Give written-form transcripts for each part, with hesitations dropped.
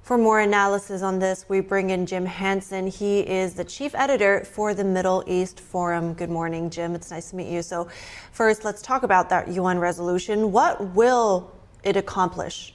For more analysis on this, we bring in Jim Hanson. He is the chief editor for the Middle East Forum. Good morning, Jim. It's nice to meet you. So first, let's talk about that UN resolution. What will it accomplish?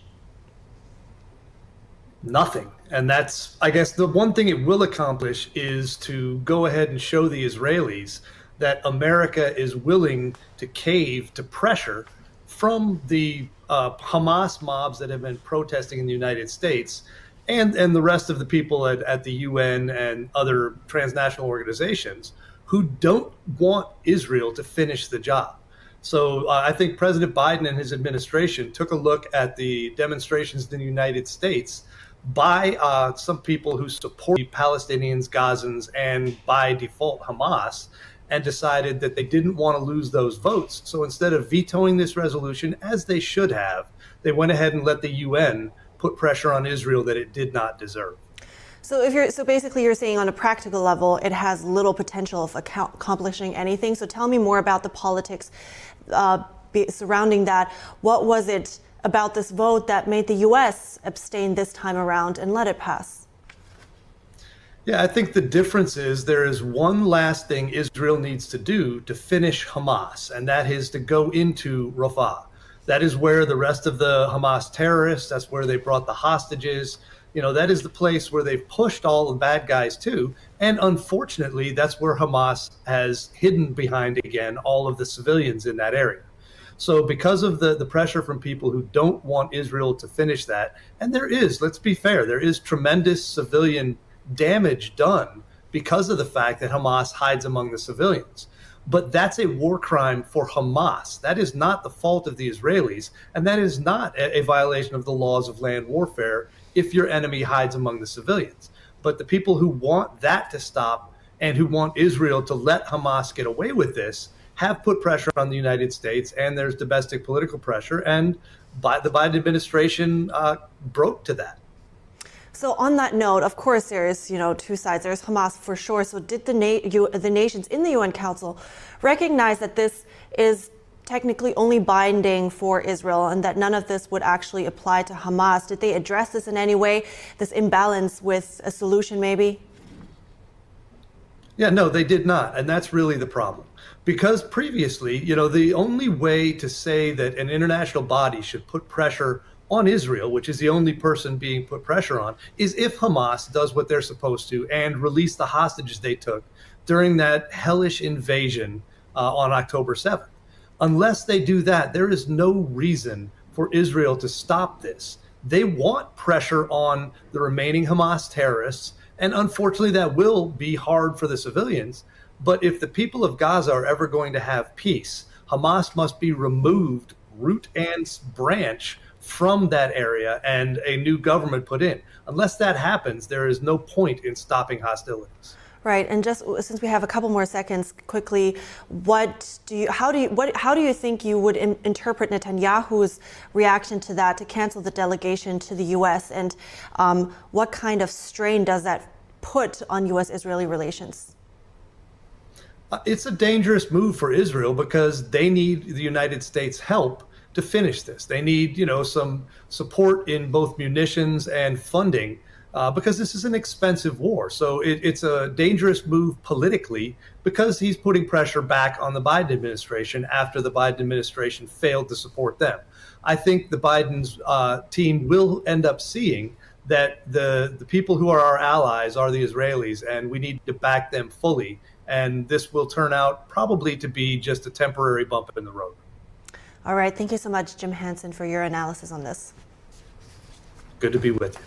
Nothing. And that's, I guess, the one thing it will accomplish is to go ahead and show the Israelis that America is willing to cave to pressure from the Hamas mobs that have been protesting in the United States and the rest of the people at the UN and other transnational organizations who don't want Israel to finish the job. So I think President Biden and his administration took a look at the demonstrations in the United States by some people who support the Palestinians, Gazans, and by default Hamas, and decided that they didn't want to lose those votes. So instead of vetoing this resolution, as they should have, they went ahead and let the UN put pressure on Israel that it did not deserve. So basically you're saying on a practical level, it has little potential of accomplishing anything. So tell me more about the politics surrounding that. What was it about this vote that made the U.S. abstain this time around and let it pass? Yeah, I think the difference is there is one last thing Israel needs to do to finish Hamas, and that is to go into Rafah. That is where the rest of the Hamas terrorists, that's where they brought the hostages. You know, that is the place where they've pushed all the bad guys to. And unfortunately, that's where Hamas has hidden behind, again, all of the civilians in that area. So because of the pressure from people who don't want Israel to finish that, and there is, let's be fair, there is tremendous civilian damage done because of the fact that Hamas hides among the civilians. But that's a war crime for Hamas. That is not the fault of the Israelis, and that is not a violation of the laws of land warfare if your enemy hides among the civilians. But the people who want that to stop and who want Israel to let Hamas get away with this have put pressure on the United States, and there's domestic political pressure, and the Biden administration broke to that. So on that note, of course, there's two sides. There's Hamas for sure. So did the nations in the UN Council recognize that this is technically only binding for Israel and that none of this would actually apply to Hamas? Did they address this in any way, this imbalance with a solution maybe? Yeah, no, they did not. And that's really the problem. Because previously, the only way to say that an international body should put pressure on Israel, which is the only person being put pressure on, is if Hamas does what they're supposed to and release the hostages they took during that hellish invasion on October 7th. Unless they do that, there is no reason for Israel to stop this. They want pressure on the remaining Hamas terrorists, and unfortunately that will be hard for the civilians. But if the people of Gaza are ever going to have peace, Hamas must be removed root and branch from that area and a new government put in. Unless that happens, there is no point in stopping hostilities. Right, and just since we have a couple more seconds, quickly, how do you think you would interpret Netanyahu's reaction to that, to cancel the delegation to the U.S., and what kind of strain does that put on U.S.-Israeli relations? It's a dangerous move for Israel because they need the United States' help to finish this. They need, some support in both munitions and funding because this is an expensive war. So it's a dangerous move politically because he's putting pressure back on the Biden administration after the Biden administration failed to support them. I think the Biden's team will end up seeing that the people who are our allies are the Israelis, and we need to back them fully. And this will turn out probably to be just a temporary bump in the road. All right. Thank you so much, Jim Hanson, for your analysis on this. Good to be with you.